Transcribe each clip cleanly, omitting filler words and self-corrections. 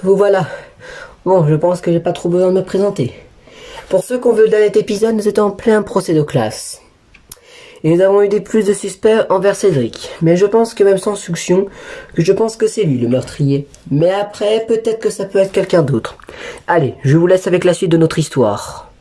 Vous voilà. Bon, je pense que j'ai pas trop besoin de me présenter. Pour ceux qu'on veut le dernier épisode, nous étions en plein procès de classe. Et nous avons eu des plus de suspects envers Cédric. Mais je pense que même sans succion, que je pense que c'est lui le meurtrier. Mais après, peut-être que ça peut être quelqu'un d'autre. Allez, je vous laisse avec la suite de notre histoire.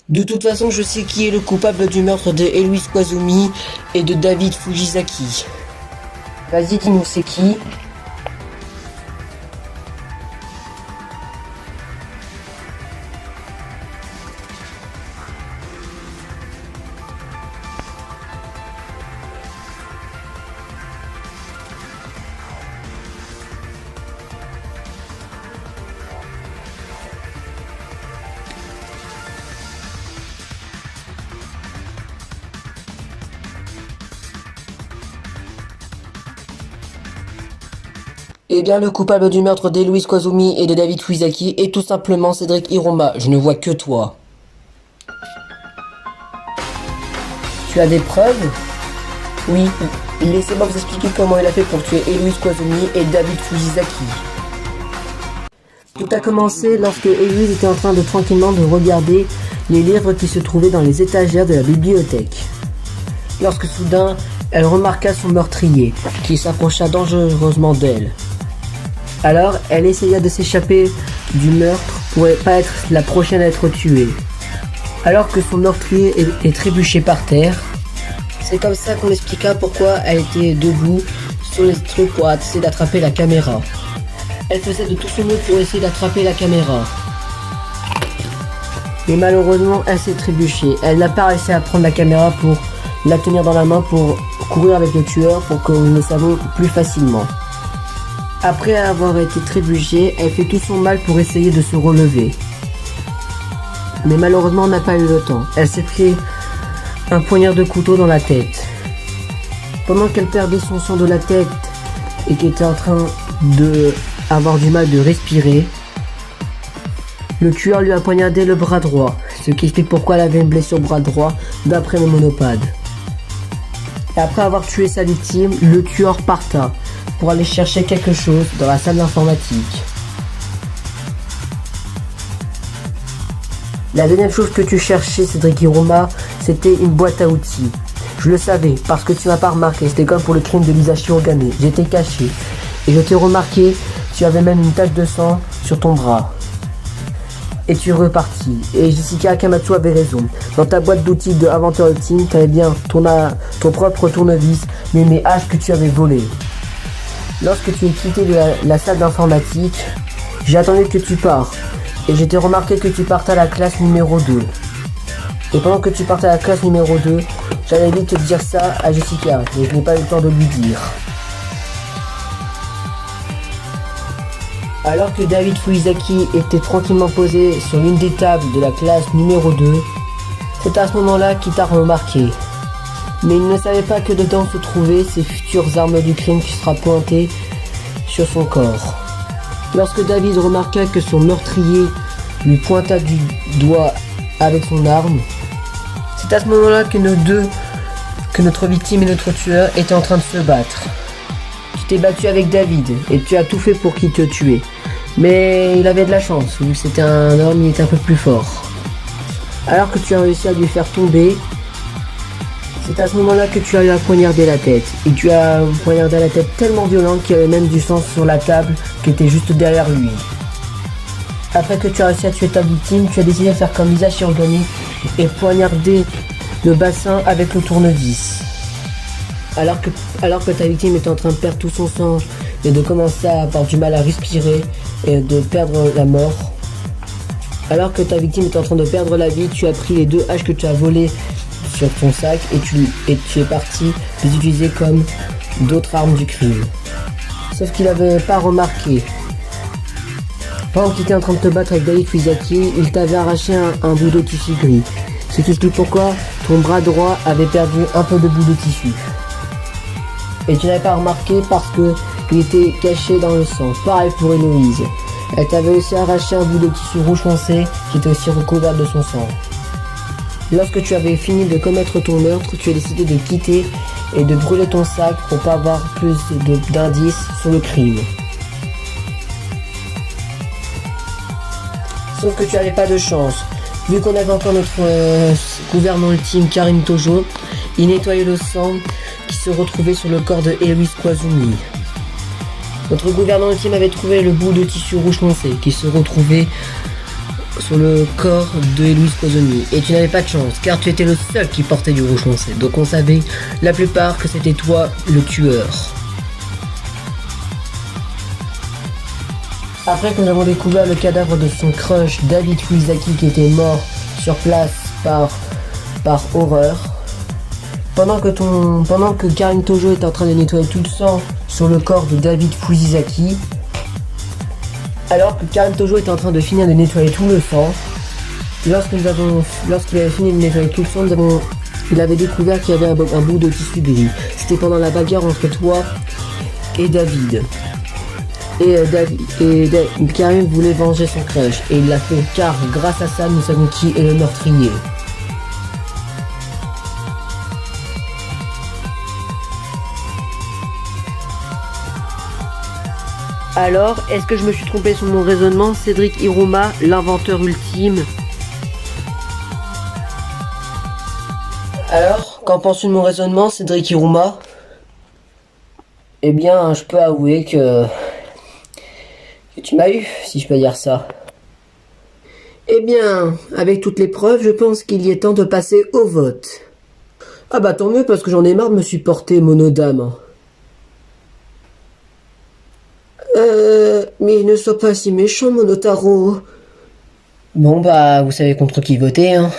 De toute façon, je sais qui est le coupable du meurtre de Héloïse Koizumi et de David Fujisaki. Vas-y, dis-nous c'est qui ? Eh bien, le coupable du meurtre d'Héloïse Koizumi et de David Fujisaki est tout simplement Cédric Hiroma. Je ne vois que toi. Tu as des preuves ? Oui. Laissez-moi vous expliquer comment il a fait pour tuer Héloïse Koizumi et David Fujisaki. Tout a commencé lorsque Héloïse était en train de tranquillement de regarder les livres qui se trouvaient dans les étagères de la bibliothèque. Lorsque soudain, elle remarqua son meurtrier, qui s'approcha dangereusement d'elle. Alors, elle essaya de s'échapper du meurtre pour ne pas être la prochaine à être tuée. Alors que son meurtrier est trébuché par terre, c'est comme ça qu'on expliqua pourquoi elle était debout sur les trucs pour essayer d'attraper la caméra. Elle faisait de tout son mieux pour essayer d'attraper la caméra. Mais malheureusement, elle s'est trébuchée. Elle n'a pas réussi à prendre la caméra pour la tenir dans la main pour courir avec le tueur pour que nous le savions plus facilement. Après avoir été trébuchée, elle fait tout son mal pour essayer de se relever. Mais malheureusement, on n'a pas eu le temps. Elle s'est pris un poignard de couteau dans la tête. Pendant qu'elle perdait son sang de la tête et qu'elle était en train de avoir du mal de respirer, le tueur lui a poignardé le bras droit, ce qui explique pourquoi elle avait une blessure au bras droit d'après le monopode. Et après avoir tué sa victime, le tueur parta pour aller chercher quelque chose dans la salle d'informatique. La deuxième chose que tu cherchais, Cédric Hiroma, c'était une boîte à outils. Je le savais, parce que tu m'as pas remarqué, c'était comme pour le crime de Lisa Shirogane. J'étais caché, et je t'ai remarqué, tu avais même une tache de sang sur ton bras. Et tu es reparti. Et Jessica Akamatsu avait raison. Dans ta boîte d'outils de Inventeur Ultime, tu avais bien ton propre tournevis, mais mes haches que tu avais volées. Lorsque tu as quitté la salle d'informatique, j'ai attendu que tu pars. Et j'ai remarqué que tu partais à la classe numéro 2. Et pendant que tu partais à la classe numéro 2, j'allais vite te dire ça à Jessica, mais je n'ai pas eu le temps de lui dire. Alors que David Fuyizaki était tranquillement posé sur l'une des tables de la classe numéro 2, c'est à ce moment-là qu'il t'a remarqué. Mais il ne savait pas que dedans se trouvaient ses futures armes du crime qui sera pointées sur son corps. Lorsque David remarqua que son meurtrier lui pointa du doigt avec son arme, c'est à ce moment-là que notre victime et notre tueur étaient en train de se battre. Tu t'es battu avec David et tu as tout fait pour qu'il te tue. Mais il avait de la chance, vu que c'était un homme, il était un peu plus fort. Alors que tu as réussi à lui faire tomber, c'est à ce moment-là que tu as eu à poignarder la tête. Et tu as poignardé la tête tellement violente qu'il y avait même du sang sur la table qui était juste derrière lui. Après que tu as réussi à tuer ta victime, tu as décidé de faire comme Lisa Shirogane et poignarder le bassin avec le tournevis. Alors que ta victime était en train de perdre tout son sang et de commencer à avoir du mal à respirer et de perdre la mort. Alors que ta victime était en train de perdre la vie, tu as pris les 2 haches que tu as volées sur ton sac et tu es parti les utiliser comme d'autres armes du crime. Sauf qu'il n'avait pas remarqué. Pendant que tu étais en train de te battre avec David Fuyizaki, il t'avait arraché un bout de tissu gris. Ce qui explique pourquoi ton bras droit avait perdu un peu de bout de tissu. Et tu n'avais pas remarqué parce que il était caché dans le sang. Pareil pour Héloïse. Elle t'avait aussi arraché un bout de tissu rouge foncé qui était aussi recouvert de son sang. Lorsque tu avais fini de commettre ton meurtre, tu as décidé de quitter et de brûler ton sac pour pas avoir plus d'indices sur le crime. Sauf que tu n'avais pas de chance. Vu qu'on avait encore notre gouvernant ultime Karin Tojo, il nettoyait le sang qui se retrouvait sur le corps de Héloïse Koizumi. Notre gouvernant ultime avait trouvé le bout de tissu rouge foncé qui se retrouvait sur le corps de Héloïse Koizumi. Et tu n'avais pas de chance car tu étais le seul qui portait du rouge foncé. Donc on savait la plupart que c'était toi le tueur. Après que nous avons découvert le cadavre de son crush David Fuyizaki qui était mort sur place par horreur, pendant que Karin Tojo était en train de nettoyer tout le sang sur le corps de David Fuyizaki, alors que Karin Tojo était en train de finir de nettoyer tout le sang, lorsqu'il avait fini de nettoyer tout le sang, il avait découvert qu'il y avait un bout de tissu gris. C'était pendant la bagarre entre toi et David. Et Karim voulait venger son crush et il l'a fait car grâce à ça nous savons qui est le meurtrier. Alors, est-ce que je me suis trompé sur mon raisonnement, Cédric Hiruma, l'inventeur ultime? Alors, qu'en penses-tu de mon raisonnement, Cédric Hiruma? Eh bien, je peux avouer que tu m'as eu, si je peux dire ça. Eh bien, avec toutes les preuves, je pense qu'il y est temps de passer au vote. Ah bah tant mieux, parce que j'en ai marre de me supporter, monodame. Mais ne sois pas si méchant, Monotaro. Bon bah, vous savez contre qui voter, hein.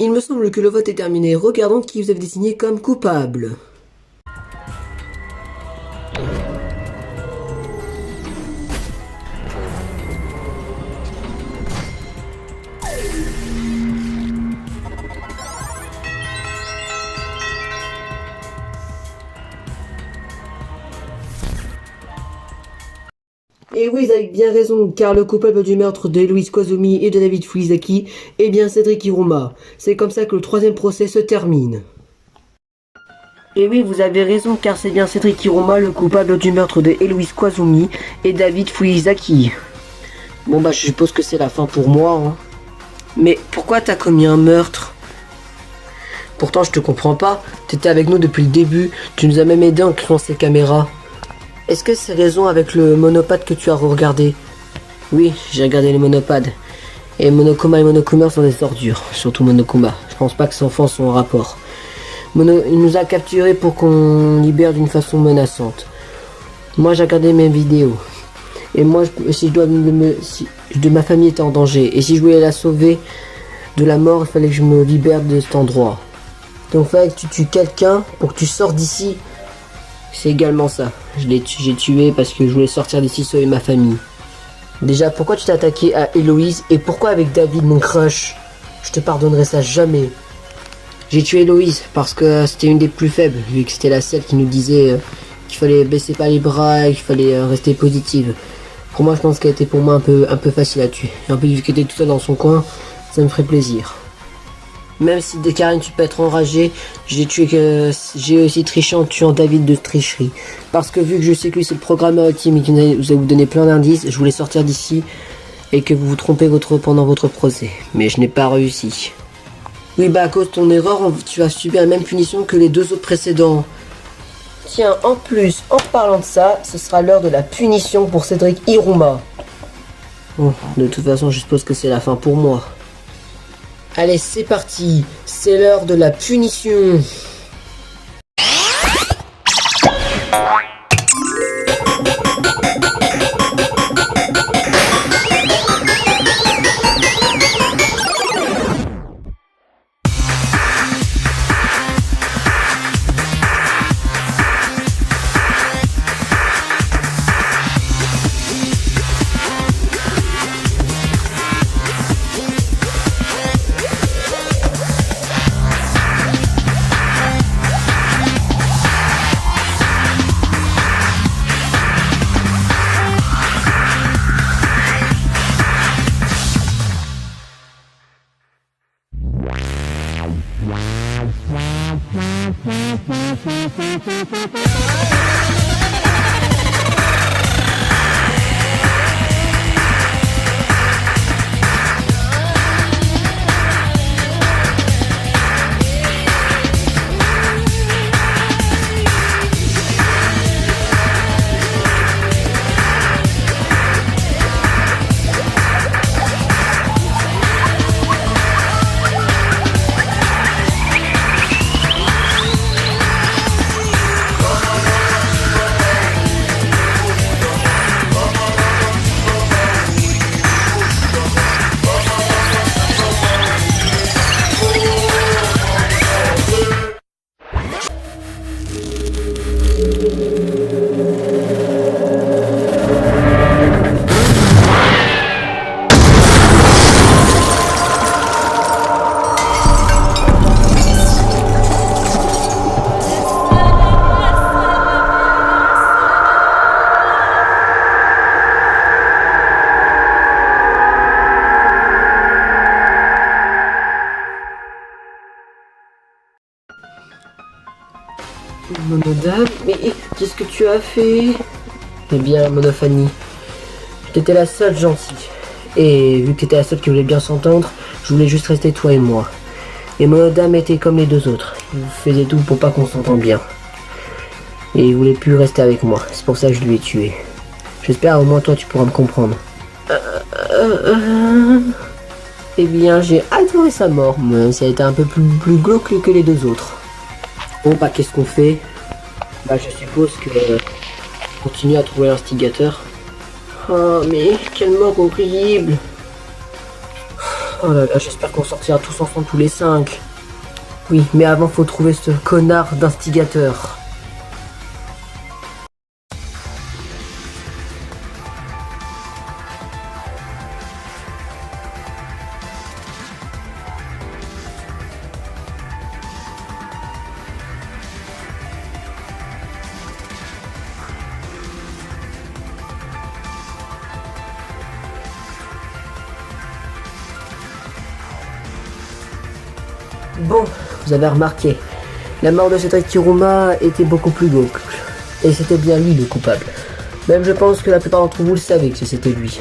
Il me semble que le vote est terminé. Regardons qui vous avez désigné comme coupable. Et oui, vous avez bien raison, car le coupable du meurtre de Héloïse Koizumi et de David Fuyizaki est bien Cédric Hiruma. C'est comme ça que le troisième procès se termine. Et oui, vous avez raison, car c'est bien Cédric Hiruma le coupable du meurtre de Héloïse Koizumi et David Fuyizaki. Bon bah, je suppose que c'est la fin pour moi, hein. Mais pourquoi t'as commis un meurtre? Pourtant, je te comprends pas. T'étais avec nous depuis le début, tu nous as même aidé en créant ces caméras. Est-ce que c'est raison avec le monopathe que tu as regardé? Oui, j'ai regardé les monopathes. Et Monokuma et Monokuma sont des ordures, surtout Monokuma. Je pense pas que ses enfants sont en rapport. Il nous a capturés pour qu'on libère d'une façon menaçante. Moi j'ai regardé mes vidéos. Et moi, si ma famille était en danger. Et si je voulais la sauver de la mort, il fallait que je me libère de cet endroit. Donc il fallait que tu tues quelqu'un pour que tu sortes d'ici. C'est également ça. J'ai tué parce que je voulais sortir d'ici, sauver ma famille. Déjà, pourquoi tu t'es attaqué à Héloïse et pourquoi avec David, mon crush? Je te pardonnerai ça jamais. J'ai tué Héloïse parce que c'était une des plus faibles, vu que c'était la seule qui nous disait qu'il fallait baisser pas les bras et qu'il fallait rester positive. Pour moi, je pense qu'elle était pour moi un peu facile à tuer. Et en plus, vu qu'elle était tout seule dans son coin, ça me ferait plaisir. Même si Karine, tu peux être enragé, j'ai aussi triché en tuant David de tricherie. Parce que vu que je sais que lui c'est le programmeur ultime et qu'il vous a vous donné plein d'indices, je voulais sortir d'ici et que vous vous trompez pendant votre procès. Mais je n'ai pas réussi. Oui, bah à cause de ton erreur, tu vas subir la même punition que les 2 autres précédents. Tiens, en plus, en parlant de ça, ce sera l'heure de la punition pour Cédric Iruma. Bon, de toute façon, je suppose que c'est la fin pour moi. Allez, c'est parti, c'est l'heure de la punition. Monodame, mais qu'est-ce que tu as fait? Eh bien, Monophanie, t'étais la seule gentille. Et vu que t'étais la seule qui voulait bien s'entendre, je voulais juste rester toi et moi. Et Monodame était comme les 2 autres. Il faisait tout pour pas qu'on s'entende bien. Et il voulait plus rester avec moi. C'est pour ça que je lui ai tué. J'espère au moins toi tu pourras me comprendre. Eh bien, j'ai adoré sa mort, même si elle était un peu plus glauque que les 2 autres. Bon, bah, qu'est-ce qu'on fait? Bah, je suppose que... continue à trouver l'instigateur. Oh, mais quelle mort horrible! Oh là là, j'espère qu'on sortira tous ensemble, tous les 5. Oui, mais avant, faut trouver ce connard d'instigateur. Bon, vous avez remarqué, la mort de Cédric Iruma était beaucoup plus glauque. Et c'était bien lui le coupable. Même je pense que la plupart d'entre vous le savez que c'était lui.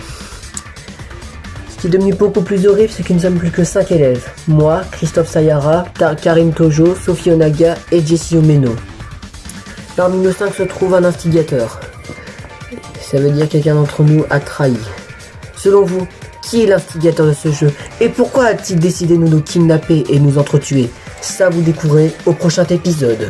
Ce qui est devenu beaucoup plus horrible, c'est qu'il ne sommes plus que 5 élèves. Moi, Christophe Sayara, Karim Tojo, Sophie Onaga et Jessie Omeno. Parmi nos 5 se trouve un instigateur. Ça veut dire que quelqu'un d'entre nous a trahi. Selon vous, qui est l'instigateur de ce jeu et pourquoi a-t-il décidé de nous kidnapper et nous entretuer? Ça vous découvrez au prochain épisode.